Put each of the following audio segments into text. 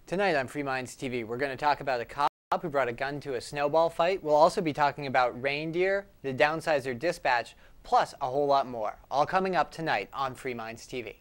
Tonight on Free Minds TV, we're going to talk about a cop who brought a gun to a snowball fight. We'll also be talking about Reindeer, the Downsizer Dispatch, plus a whole lot more. All coming up tonight on Free Minds TV.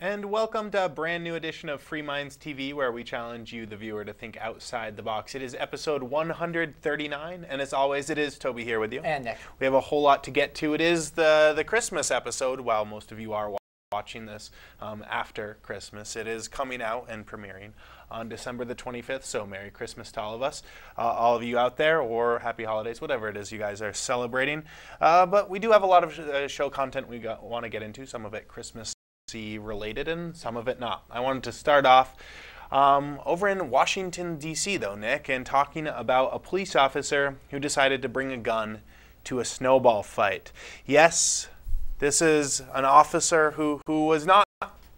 And welcome to a brand new edition of Free Minds TV, where we challenge you, the viewer, to think outside the box. It is episode 139, and as always, it is Toby here with you. And Nick. We have a whole lot to get to. It is the Christmas episode, while most of you are watching this after Christmas. It is coming out and premiering on December the 25th, so Merry Christmas to all of us, all of you out there, or Happy Holidays, whatever it is you guys are celebrating. But we do have a lot of show content we want to get into, some of it Christmas related and some of it not. I wanted to start off over in Washington, D.C. though, Nick, and talking about a police officer who decided to bring a gun to a snowball fight. Yes, this is an officer who was not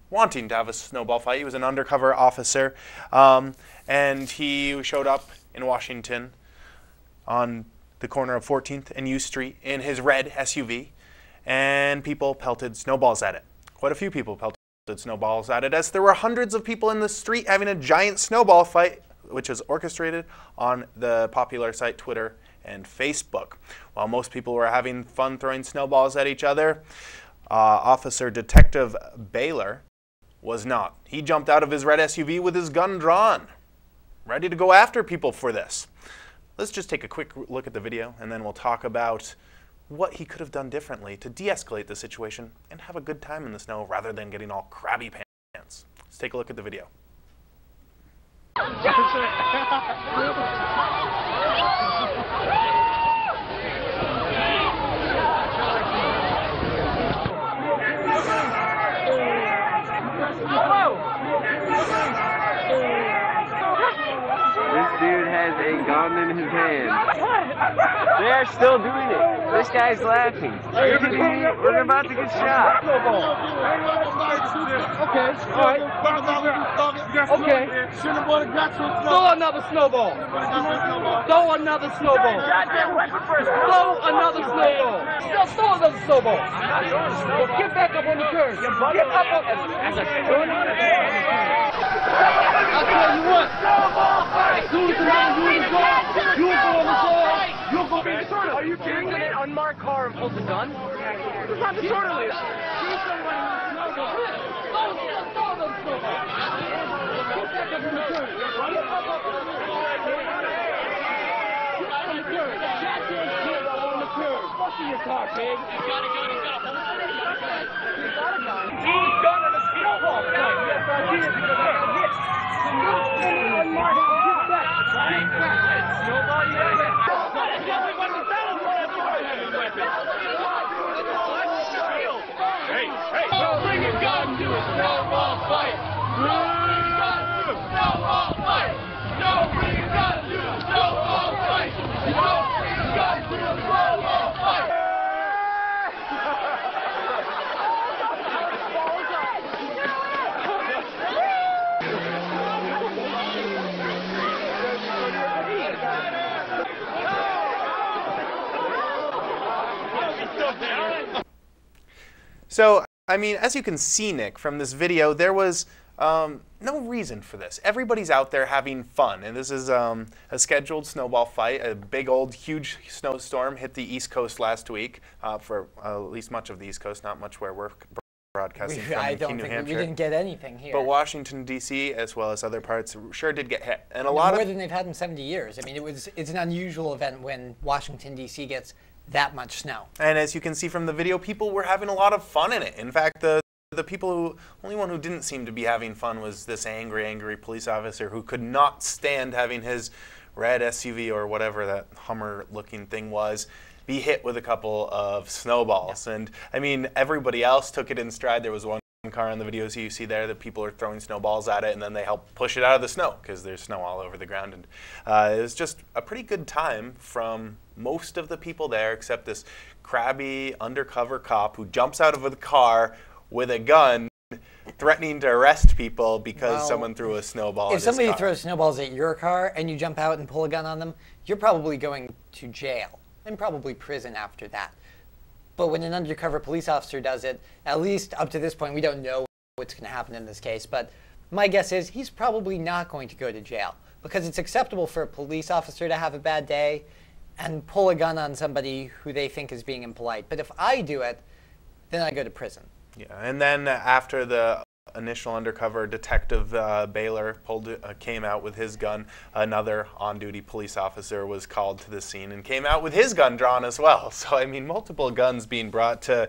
wanting to have a snowball fight. He was an undercover officer, and he showed up in Washington on the corner of 14th and U Street in his red SUV, and people pelted snowballs at it. Quite a few people pelted snowballs at it, as there were hundreds of people in the street having a giant snowball fight, which was orchestrated on the popular site Twitter and Facebook. While most people were having fun throwing snowballs at each other, Officer Detective Baylor was not. He jumped out of his red SUV with his gun drawn, ready to go after people for this. Let's just take a quick look at the video, and then we'll talk about what he could have done differently to de-escalate the situation and have a good time in the snow rather than getting all crabby pants. Let's take a look at the video. This dude has a gun in his hand. They're still doing it. This guy's laughing. Are you kidding me? We're about to get shot. Okay, alright. Okay. Throw another snowball. Throw another snowball. Throw another snowball. Throw another snowball. Get back up on the curb. Get up on the curb. I'll tell you what. As soon as the man you go on the floor. You'll go be disorderly. Are you kidding me? An unmarked car and pulls a gun? It's not disorderly. Your car, pig. He's got a gun. He's got a gun. He's got a gun. He's got a snowball. Yes, I did, because I got hit. Unmarked. Get back. Snowball, you got it. Hey, don't bring a gun to a snowball fight. Don't bring a gun to a snowball fight. Don't bring a gun to a snowball fight. Don't bring a gun to a snowball fight. So, I mean, as you can see, Nick, from this video, there was no reason for this. Everybody's out there having fun, and this is a scheduled snowball fight. A big old huge snowstorm hit the East Coast last week, for at least much of the East Coast, not much where we're broadcasting from I don't New think Hampshire. we didn't get anything here. But Washington, D.C., as well as other parts, sure did get hit. And more than they've had in 70 years. I mean, it's an unusual event when Washington, D.C. gets that much snow. And as you can see from the video, people were having a lot of fun in it. In fact, the only one who didn't seem to be having fun was this angry police officer who could not stand having his red SUV or whatever that Hummer-looking thing was be hit with a couple of snowballs. Yeah. And I mean, everybody else took it in stride. There was one car in the videos you see there that people are throwing snowballs at it, and then they help push it out of the snow because there's snow all over the ground. And it was just a pretty good time from most of the people there, except this crabby undercover cop who jumps out of the car with a gun threatening to arrest people because Well, someone threw a snowball at If his somebody car. throws snowballs at your car and you jump out and pull a gun on them, you're probably going to jail and probably prison after that. But when an undercover police officer does it, at least up to this point, we don't know what's going to happen in this case. But my guess is he's probably not going to go to jail because it's acceptable for a police officer to have a bad day and pull a gun on somebody who they think is being impolite. But if I do it, then I go to prison. Yeah, and then after the initial undercover detective Baylor came out with his gun, another on-duty police officer was called to the scene and came out with his gun drawn as well. So, I mean, multiple guns being brought to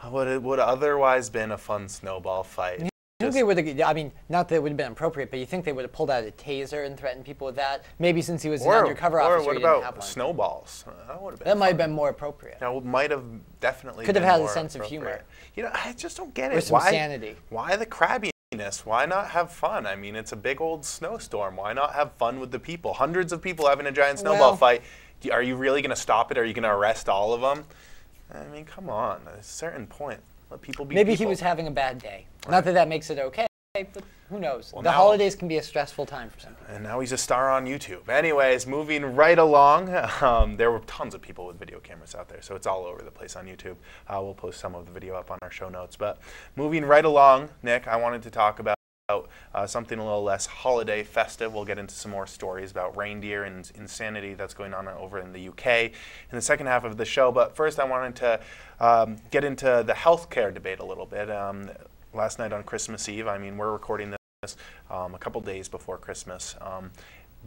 what would otherwise been a fun snowball fight. I think they would have, I mean, not that it would have been appropriate, but you think they would have pulled out a taser and threatened people with that? Maybe since he was an undercover officer, Or what he didn't have about one. snowballs? That would have been That might have fun. been more appropriate. That might have definitely Could have been had a more sense of appropriate. humor. You know, I just don't get Or it. some sanity. Why the crabbiness? Why not have fun? I mean, it's a big old snowstorm. Why not have fun with the people? Hundreds of people having a giant snowball Well- fight. Are you really going to stop it? Are you going to arrest all of them? I mean, come on. At a certain point, let people be Maybe people. he was having a bad day. Not that that makes it okay, but who knows? Well, The now- holidays can be a stressful time for some people. And now he's a star on YouTube. Anyways, moving right along, there were tons of people with video cameras out there, so it's all over the place on YouTube. We'll post some of the video up on our show notes. But moving right along, Nick, I wanted to talk about something a little less holiday festive. We'll get into some more stories about reindeer and insanity that's going on over in the UK in the second half of the show. But first, I wanted to get into the healthcare debate a little bit. Last night on Christmas Eve, I mean, we're recording this a couple days before Christmas.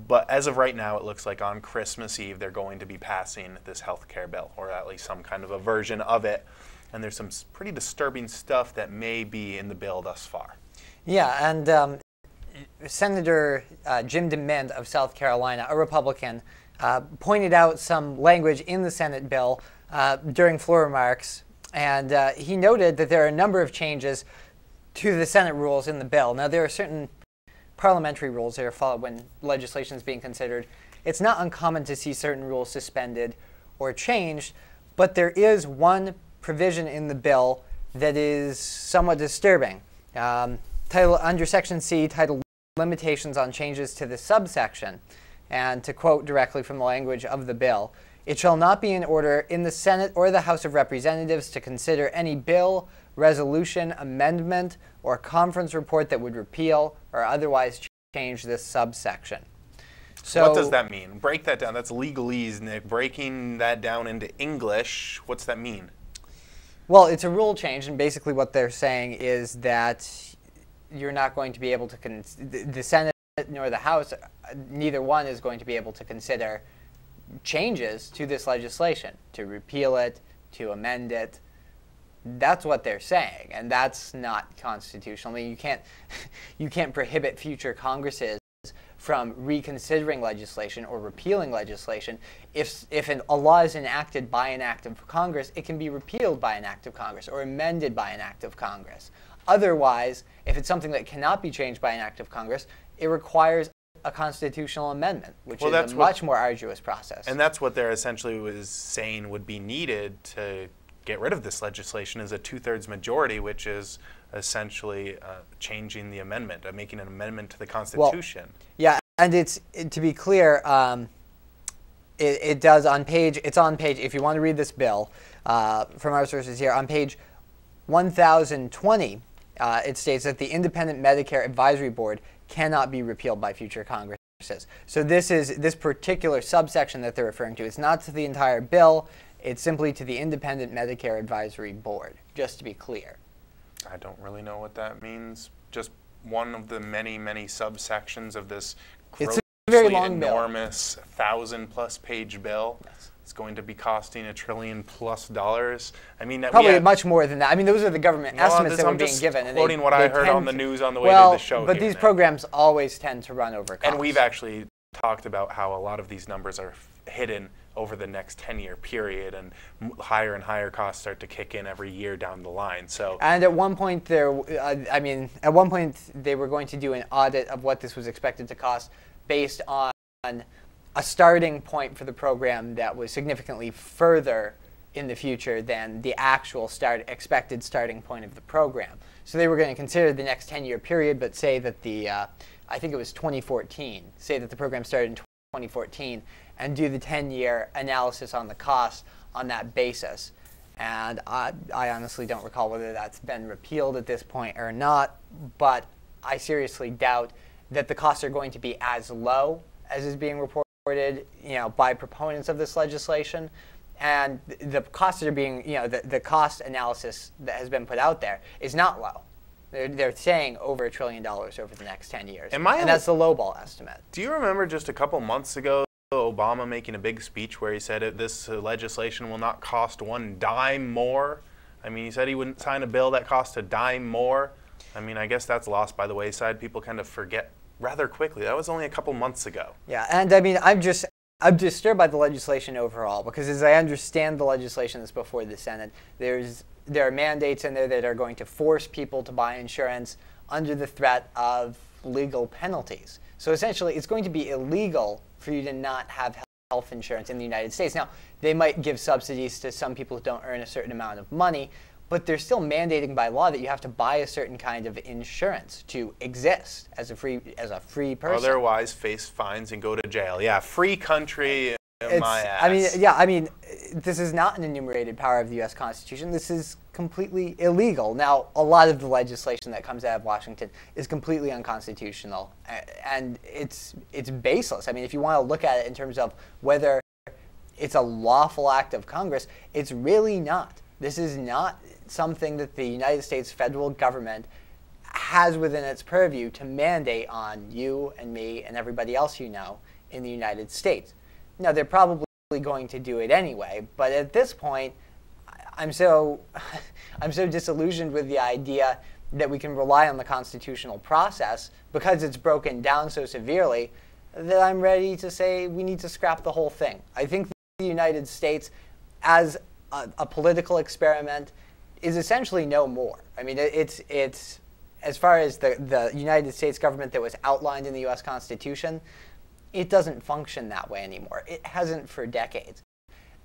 But as of right now, it looks like on Christmas Eve, they're going to be passing this healthcare bill, or at least some kind of a version of it. And there's some pretty disturbing stuff that may be in the bill thus far. Yeah, and Senator Jim DeMint of South Carolina, a Republican, pointed out some language in the Senate bill during floor remarks, and he noted that there are a number of changes to the Senate rules in the bill. Now, there are certain parliamentary rules that are followed when legislation is being considered. It's not uncommon to see certain rules suspended or changed, but there is one provision in the bill that is somewhat disturbing. Under Section C, titled Limitations on Changes to the Subsection, and to quote directly from the language of the bill, "It shall not be in order in the Senate or the House of Representatives to consider any bill, resolution, amendment, or conference report that would repeal or otherwise change this subsection." So, what does that mean? Break that down. That's legalese, Nick. Breaking that down into English, what's that mean? well, it's a rule change, and basically what they're saying is that you're not going to be able to, the Senate nor the House, neither one is going to be able to consider changes to this legislation, to repeal it, to amend it. That's what they're saying, and that's not constitutional. I mean, you can't prohibit future Congresses from reconsidering legislation or repealing legislation. If a law is enacted by an act of Congress, it can be repealed by an act of Congress or amended by an act of Congress. Otherwise, if it's something that cannot be changed by an act of Congress, it requires a constitutional amendment, which is a much more arduous process. And that's what they're essentially was saying would be needed to get rid of this legislation is a 2/3 majority, which is essentially changing the amendment, making an amendment to the Constitution. Well, yeah, and to be clear, it does on page, if you want to read this bill from our sources here, on page 1020, it states that the Independent Medicare Advisory Board cannot be repealed by future Congresses. So this particular subsection that they're referring to. It's not to the entire bill. It's simply to the Independent Medicare Advisory Board, just to be clear. I don't really know what that means. Just one of the many, many subsections of this It's a very grossly long bill. enormous 1,000+ page bill. Yes. It's going to be costing $1 trillion+. I mean, Probably much more than that. I were the government estimates that were I'm being just given. And quoting what I heard on the news on the way to the show. But here, these Nick. programs always tend to run over costs. And we've actually talked about how a lot of these numbers are hidden over the next 10-year period, and higher and higher costs start to kick in every year down the line. So, and at one point they were going to do an audit of what this was expected to cost based on a starting point for the program that was significantly further in the future than the actual expected starting point of the program. So they were going to consider the next 10-year period, but say that I think it was 2014, say that the program started in 2014, and do the 10-year analysis on the cost on that basis. And I honestly don't recall whether that's been repealed at this point or not, but I seriously doubt that the costs are going to be as low as is being reported, by proponents of this legislation. And the costs that are being, the cost analysis that has been put out there is not low. They're saying over $1 trillion over the next 10 years. And that's the lowball estimate. Do you remember just a couple months ago, Obama making a big speech where he said this legislation will not cost one dime more? I mean, he said he wouldn't sign a bill that cost a dime more. I mean, I guess that's lost by the wayside. People kind of forget rather quickly. That was only a couple months ago. Yeah, and I mean, I'm disturbed by the legislation overall, because as I understand the legislation that's before the Senate, there are mandates in there that are going to force people to buy insurance under the threat of legal penalties. So essentially, it's going to be illegal for you to not have health insurance in the United States. Now, they might give subsidies to some people who don't earn a certain amount of money, but they're still mandating by law that you have to buy a certain kind of insurance to exist as a free person. Otherwise, face fines and go to jail. Yeah, free country. My ass. I mean, this is not an enumerated power of the U.S. Constitution. This is completely illegal. Now, a lot of the legislation that comes out of Washington is completely unconstitutional, and it's baseless. I mean, if you want to look at it in terms of whether it's a lawful act of Congress, it's really not. This is not something that the United States federal government has within its purview to mandate on you and me and everybody else in the United States. Now, they're probably going to do it anyway, but at this point, I'm so disillusioned with the idea that we can rely on the constitutional process because it's broken down so severely that I'm ready to say we need to scrap the whole thing. I think the United States, as a political experiment, is essentially no more. I mean, it's as far as the United States government that was outlined in the U.S. Constitution, it doesn't function that way anymore. It hasn't for decades.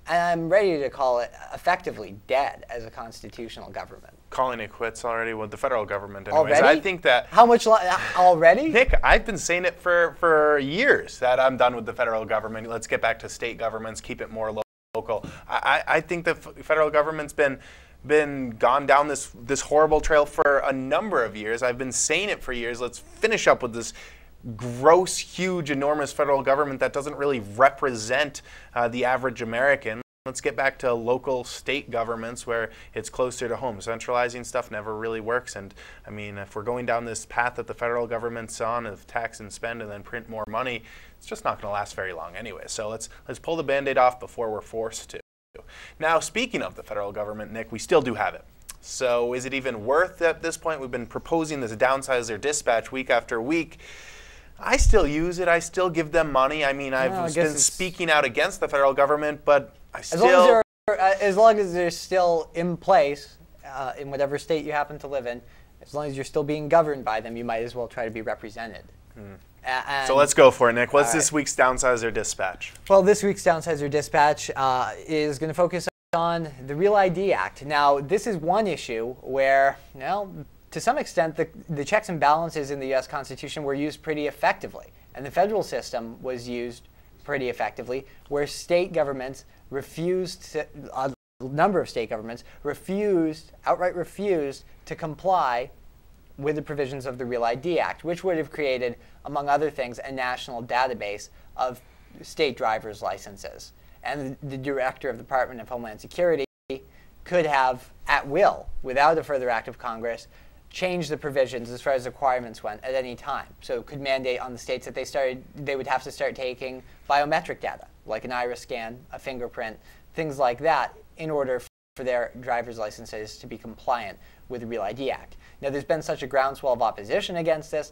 And I'm ready to call it effectively dead as a constitutional government. Calling it quits already with the federal government anyways. Already? I think that... How much already? Nick, I've been saying it for years that I'm done with the federal government. Let's get back to state governments, keep it more local. I think the federal government's been gone down this horrible trail for a number of years. I've been saying it for years. Let's finish up with this gross, huge, enormous federal government that doesn't really represent the average American. Let's get back to local state governments where it's closer to home. Centralizing stuff never really works. And I mean, if we're going down this path that the federal government's on of tax and spend and then print more money, it's just not going to last very long anyway. So let's pull the Band-Aid off before we're forced to. Now, speaking of the federal government, Nick, we still do have it. So is it even worth at this point? We've been proposing this Downsizer Dispatch week after week. I still use it. I still give them money. I mean, I've been speaking out against the federal government, but I still... As long as they're still in place in whatever state you happen to live in, as long as you're still being governed by them, you might as well try to be represented. So let's go for it, Nick. What's this week's Downsizer Dispatch? Well, this week's Downsizer Dispatch is going to focus on the Real ID Act. Now, this is one issue where, to some extent, the checks and balances in the U.S. Constitution were used pretty effectively, and the federal system was used pretty effectively, where state governments a number of state governments outright refused to comply with the provisions of the Real ID Act, which would have created, among other things, a national database of state driver's licenses. And the director of the Department of Homeland Security could have, at will, without a further act of Congress, change the provisions as far as requirements went at any time. So it could mandate on the states that they would have to start taking biometric data, like an iris scan, a fingerprint, things like that, in order for their driver's licenses to be compliant with the Real ID Act. Now, there's been such a groundswell of opposition against this,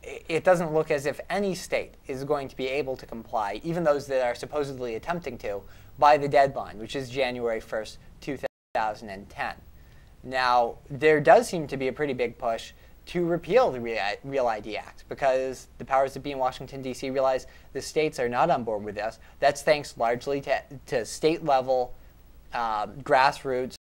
it doesn't look as if any state is going to be able to comply, even those that are supposedly attempting to, by the deadline, which is January 1st, 2010. Now, there does seem to be a pretty big push to repeal the Real ID Act because the powers that be in Washington, D.C. realize the states are not on board with this. That's thanks largely to state-level grassroots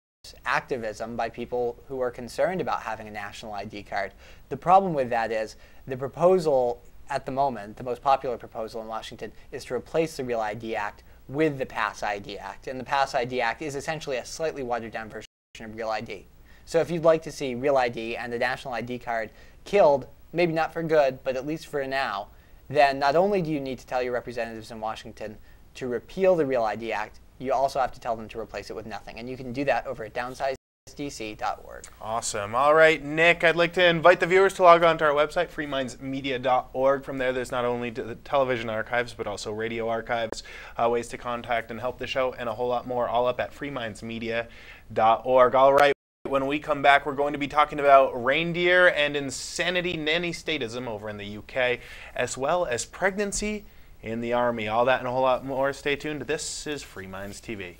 activism by people who are concerned about having a national ID card. The problem with that is the proposal at the moment, the most popular proposal in Washington, is to replace the Real ID Act with the Pass ID Act. And the Pass ID Act is essentially a slightly watered down version of Real ID. So if you'd like to see Real ID and the national ID card killed, maybe not for good, but at least for now, then not only do you need to tell your representatives in Washington to repeal the Real ID Act, you also have to tell them to replace it with nothing. And you can do that over at downsizerdc.org. Awesome. All right, Nick, I'd like to invite the viewers to log on to our website, freemindsmedia.org. From there, there's not only the television archives, but also radio archives, ways to contact and help the show, and a whole lot more, all up at freemindsmedia.org. All right, when we come back, we're going to be talking about reindeer and insanity nanny statism over in the UK, as well as pregnancy in the Army. All that and a whole lot more. Stay tuned. This is Free Minds TV.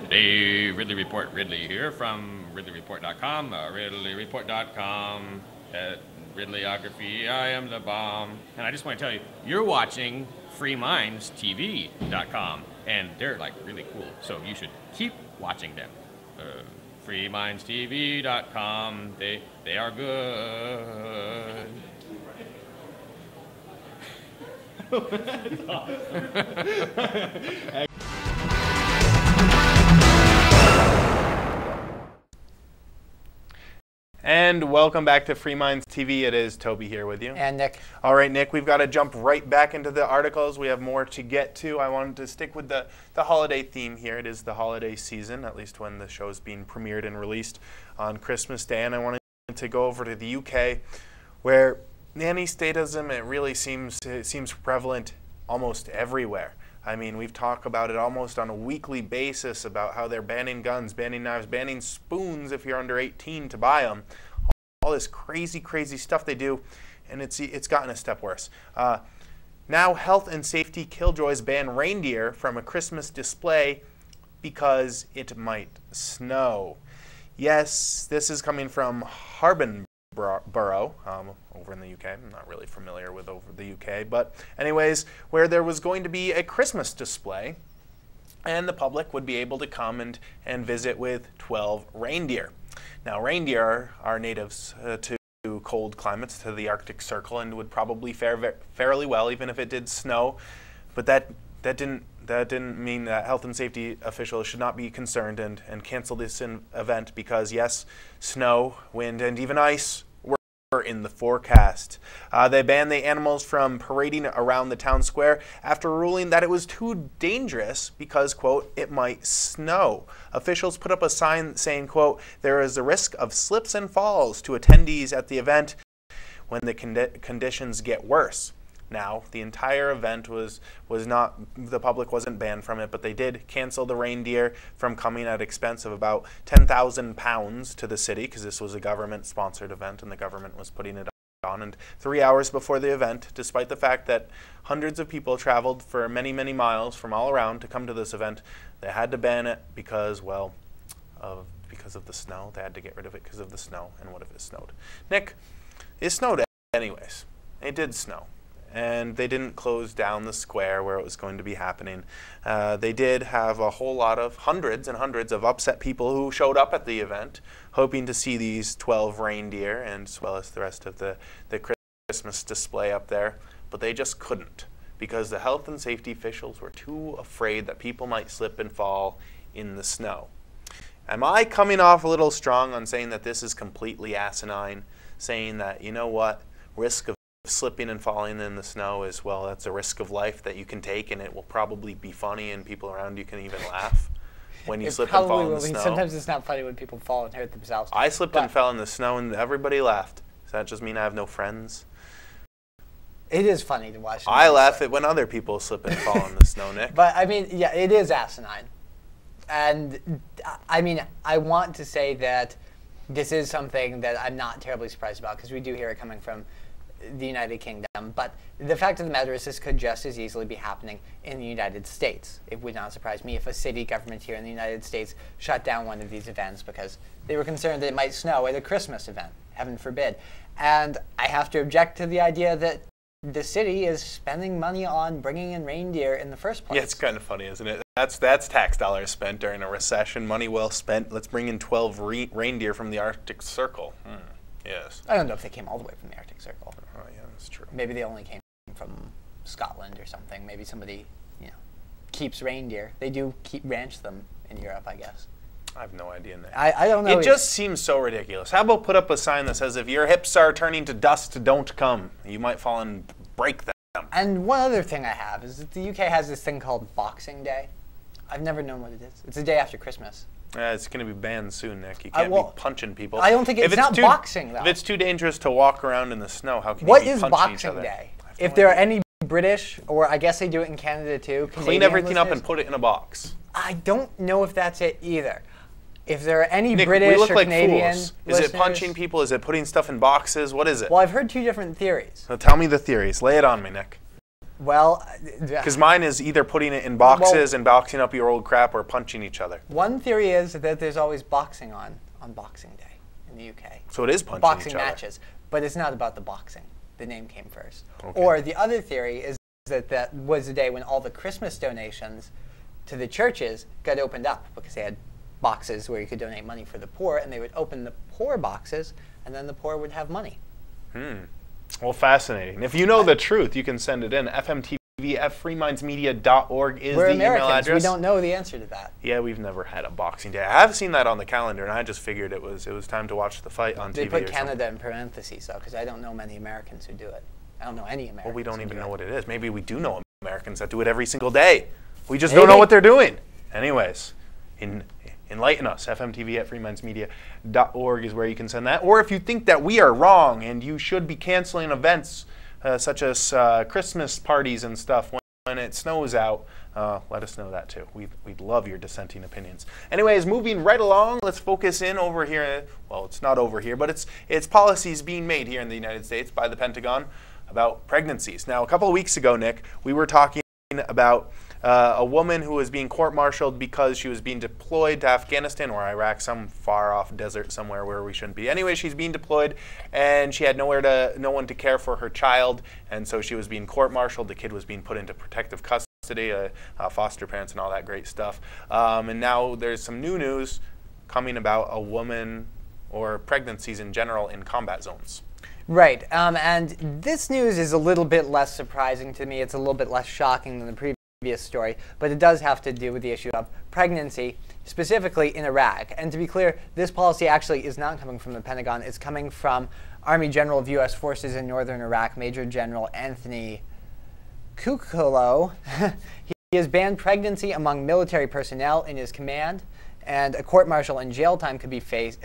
Today, Ridley Report. Ridley here from RidleyReport.com. RidleyReport.com at Ridleyography. I am the bomb. And I just want to tell you, you're watching FreeMindsTV.com. And they're like really cool. So you should keep watching them. FreeMindsTV.com. They are good. And welcome back to Free Minds TV. It is Toby here with you. And Nick. All right, Nick, we've got to jump right back into the articles. We have more to get to. I wanted to stick with the holiday theme here. It is the holiday season, at least when the show is being premiered and released on Christmas Day. And I wanted to go over to the UK, where nanny statism, it really seems prevalent almost everywhere. I mean, we've talked about it almost on a weekly basis about how they're banning guns, banning knives, banning spoons if you're under 18 to buy them. All this crazy, crazy stuff they do, and it's gotten a step worse. Now health and safety killjoys ban reindeer from a Christmas display because it might snow. Yes, this is coming from Harbin Borough over in the UK. I'm not really familiar with over the UK, but anyways, where there was going to be a Christmas display and the public would be able to come and visit with 12 reindeer. Now reindeer are natives to cold climates, to the Arctic Circle, and would probably fare fairly well even if it did snow, but that didn't mean that health and safety officials should not be concerned and cancel this event because, yes, snow, wind, and even ice were in the forecast. They banned the animals from parading around the town square after ruling that it was too dangerous because, quote, it might snow. Officials put up a sign saying, quote, there is a risk of slips and falls to attendees at the event when the conditions get worse. Now, the entire event was not, the public wasn't banned from it, but they did cancel the reindeer from coming at expense of about £10,000 to the city, because this was a government-sponsored event and the government was putting it on. And 3 hours before the event, despite the fact that hundreds of people traveled for many, many miles from all around to come to this event, they had to ban it because, well, because of the snow. They had to get rid of it because of the snow. And what if it snowed? Nick, it snowed anyways. It did snow. And they didn't close down the square where it was going to be happening. They did have a whole lot of hundreds and hundreds of upset people who showed up at the event hoping to see these 12 reindeer and as well as the rest of the Christmas display up there, but they just couldn't because the health and safety officials were too afraid that people might slip and fall in the snow. Am I coming off a little strong on saying that this is completely asinine, saying that, you know what, risk of slipping and falling in the snow is, well, that's a risk of life that you can take and it will probably be funny and people around you can even laugh when you slip and fall in the snow? Sometimes it's not funny when people fall and hurt themselves. I slipped and fell in the snow and everybody laughed. Does that just mean I have no friends? It is funny to watch. I laugh at when other people slip and fall in the snow, Nick. But I mean, yeah, it is asinine. And I mean, I want to say that this is something that I'm not terribly surprised about because we do hear it coming from the United Kingdom, but the fact of the matter is this could just as easily be happening in the United States. It would not surprise me if a city government here in the United States shut down one of these events because they were concerned that it might snow at a Christmas event, heaven forbid. And I have to object to the idea that the city is spending money on bringing in reindeer in the first place. Yeah, it's kind of funny, isn't it? That's tax dollars spent during a recession. Money well spent. Let's bring in 12 reindeer from the Arctic Circle. Yes. I don't know if they came all the way from the Arctic Circle. Oh, yeah, that's true. Maybe they only came from Scotland or something. Maybe somebody, keeps reindeer. They do ranch them in Europe, I guess. I have no idea, Nick. I don't know. It just seems so ridiculous. How about put up a sign that says, if your hips are turning to dust, don't come. You might fall and break them. And one other thing I have is that the UK has this thing called Boxing Day. I've never known what it is. It's the day after Christmas. It's going to be banned soon, Nick. You can't be punching people. I don't think it's not boxing, though. If it's too dangerous to walk around in the snow, how can you be punching each other? What is Boxing Day? If there are any British, or I guess they do it in Canada too. Clean everything up and put it in a box. I don't know if that's it either. If there are any Nick, British we look or like Canadian fools. Is it punching people? Is it putting stuff in boxes? What is it? Well, I've heard two different theories. Now tell me the theories. Lay it on me, Nick. Well, because mine is either putting it in boxes and boxing up your old crap or punching each other. One theory is that there's always boxing on Boxing Day in the UK. So it is punching boxing each other. matches, but it's not about the boxing. The name came first. Okay. Or the other theory is that was the day when all the Christmas donations to the churches got opened up because they had boxes where you could donate money for the poor, and they would open the poor boxes, and then the poor would have money. Well, fascinating. If you know the truth, you can send it in. fmtv@freemindsmedia.org is We're the Americans. email address. We don't know the answer to that. Yeah, we've never had a Boxing Day. I have seen that on the calendar, and I just figured it was time to watch the fight on TV. They put Canada in parentheses, though, because I don't know many Americans who do it. I don't know any Americans. Well, we don't even know what it is. Maybe we do know Americans that do it every single day. We just don't know what they're doing. Anyways, enlighten us. fmtv@freemindsmedia.org is where you can send that. Or if you think that we are wrong and you should be canceling events such as Christmas parties and stuff when it snows out, let us know that too. We'd love your dissenting opinions. Anyways, moving right along, let's focus in over here. Well, it's not over here, but it's policies being made here in the United States by the Pentagon about pregnancies. Now, a couple of weeks ago, Nick, we were talking about a woman who was being court-martialed because she was being deployed to Afghanistan or Iraq, some far-off desert somewhere where we shouldn't be. Anyway, she's being deployed, and she had no one to care for her child, and so she was being court-martialed. The kid was being put into protective custody, foster parents, and all that great stuff. And now there's some new news coming about a woman or pregnancies in general in combat zones. Right, and this news is a little bit less surprising to me. It's a little bit less shocking than the previous story, but it does have to do with the issue of pregnancy, specifically in Iraq. And to be clear, this policy actually is not coming from the Pentagon. It's coming from Army General of U.S. Forces in Northern Iraq, Major General Anthony Kukolo. He has banned pregnancy among military personnel in his command, and a court-martial and jail time could be faced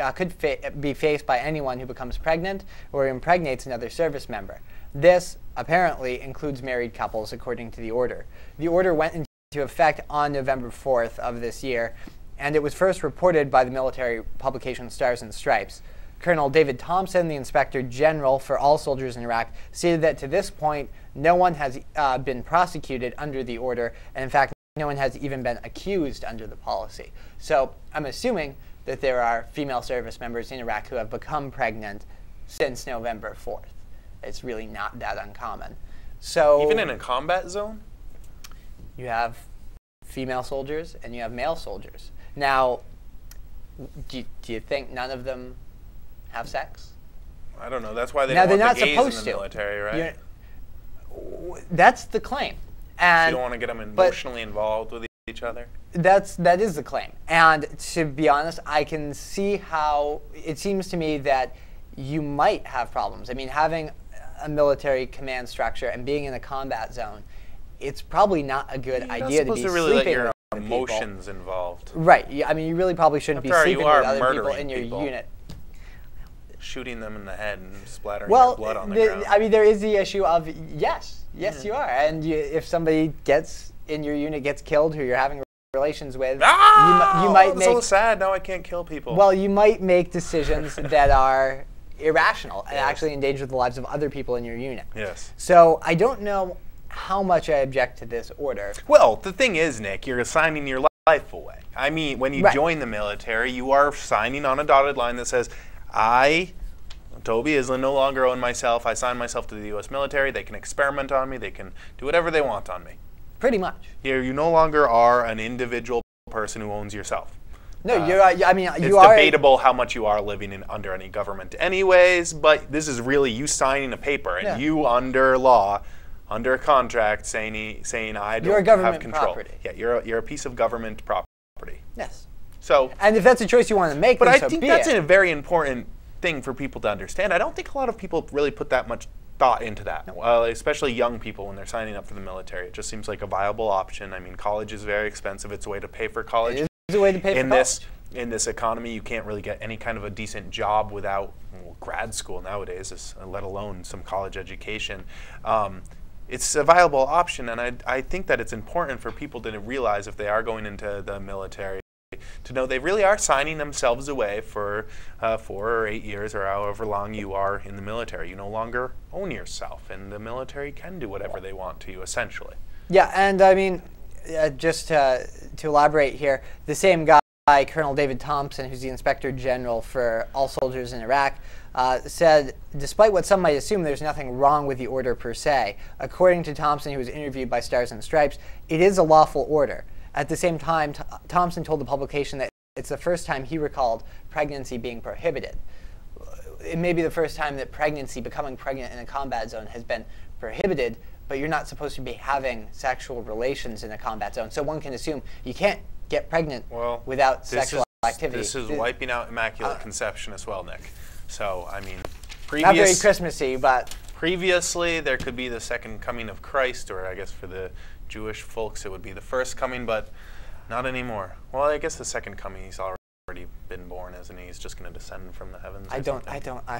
by anyone who becomes pregnant or impregnates another service member. This apparently includes married couples, according to the order. The order went into effect on November 4th of this year, and it was first reported by the military publication Stars and Stripes. Colonel David Thompson, the Inspector General for all soldiers in Iraq, stated that to this point, no one has been prosecuted under the order, and in fact, no one has even been accused under the policy. So I'm assuming that there are female service members in Iraq who have become pregnant since November 4th. It's really not that uncommon. So even in a combat zone? You have female soldiers and you have male soldiers. Now, do you think none of them have sex? I don't know. That's why they don't want the gays in the military, right? That's the claim. And so you don't want to get them emotionally involved with each other? That is the claim. And to be honest, I can see how it seems to me that you might have problems. I mean, having a military command structure and being in a combat zone, it's probably not a good idea to be really sleeping let your with emotions people. Involved. Right. I mean, you really probably shouldn't be sleeping with other people in your unit. Shooting them in the head and splattering their blood on the ground. I mean, there is the issue of yes, you are. And if somebody in your unit gets killed who you're having relations with, you might make... so sad, now I can't kill people. Well, you might make decisions that are irrational and actually endanger the lives of other people in your unit. Yes. So I don't know how much I object to this order. Well, the thing is, Nick, you're assigning your life away. I mean, when you join the military, you are signing on a dotted line that says, I Toby is no longer own myself. I signed myself to the U.S. military. They can experiment on me. They can do whatever they want on me. Pretty much. You no longer are an individual person who owns yourself. No, It's debatable how much you are living under any government anyways, but this is really you signing a paper and you under law, under a contract saying I don't have control. Property. Yeah, you're a piece of government property. Yes. So, and if that's a choice you want to make, but then I think be that's it. a very important thing for people to understand. I don't think a lot of people really put that much thought into that, especially young people when they're signing up for the military. It just seems like a viable option. I mean, college is very expensive. It's a way to pay for college. It is a way to pay for college. In this economy, you can't really get any kind of a decent job without grad school nowadays, let alone some college education. It's a viable option, and I think that it's important for people to realize if they are going into the military to know they really are signing themselves away for 4 or 8 years or however long you are in the military. You no longer own yourself, and the military can do whatever they want to you, essentially. Yeah, and I mean, just to elaborate here, the same guy, Colonel David Thompson, who's the Inspector General for all soldiers in Iraq, said, despite what some might assume, there's nothing wrong with the order per se. According to Thompson, who was interviewed by Stars and Stripes, it is a lawful order. At the same time, Thompson told the publication that it's the first time he recalled pregnancy being prohibited. It may be the first time that becoming pregnant in a combat zone has been prohibited, but you're not supposed to be having sexual relations in a combat zone. So one can assume you can't get pregnant without sexual activity. This is wiping out Immaculate Conception as well, Nick. So, I mean, not very Christmassy, but previously there could be the second coming of Christ, or I guess for the Jewish folks it would be the first coming, but not anymore. Well, I guess the second coming, he's already been born, isn't he? He's just going to descend from the heavens. I'm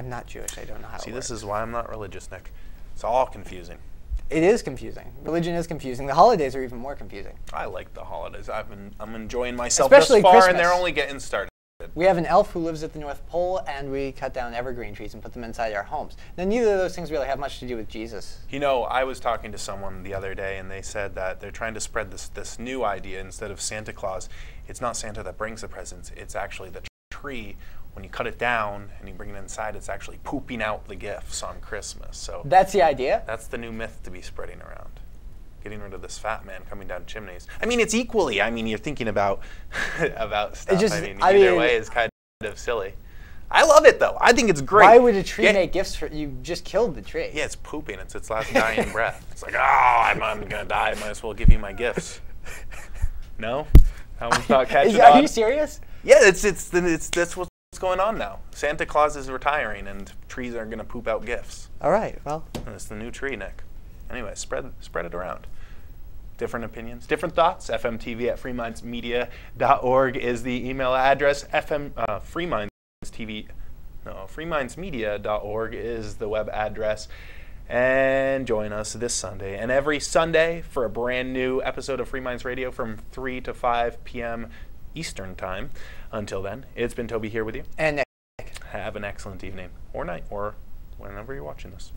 not Jewish. I don't know how. See, this is why I'm not religious, Nick. It's all confusing. It is confusing. Religion is confusing. The holidays are even more confusing. I like the holidays. I'm enjoying myself Especially thus far, Christmas. and they're only getting started. We have an elf who lives at the North Pole, and we cut down evergreen trees and put them inside our homes. Now, neither of those things really have much to do with Jesus. You know, I was talking to someone the other day, and they said that they're trying to spread this new idea. Instead of Santa Claus, it's not Santa that brings the presents. It's actually the tree. When you cut it down and you bring it inside, it's actually pooping out the gifts on Christmas. So that's the idea? That's the new myth to be spreading around. Getting rid of this fat man coming down chimneys. I mean, it's equally. I mean, you're thinking about stuff. Either way is kind of silly. I love it though. I think it's great. Why would a tree make gifts for you? Just killed the tree. Yeah, it's pooping. It's its last dying breath. It's like, oh, I'm gonna die. I might as well give you my gifts. No, that one's not catching on. Are you serious? Yeah, that's what's going on now. Santa Claus is retiring, and trees are gonna poop out gifts. All right. Well, and it's the new tree, Nick. Anyway, spread it around. Different opinions, different thoughts. FreemindsMedia.org is the email address. Freemindsmedia.org is the web address. And join us this Sunday and every Sunday for a brand new episode of Free Minds Radio from 3 to 5 p.m. Eastern Time. Until then, it's been Toby here with you. And Nick. Have an excellent evening or night or whenever you're watching this.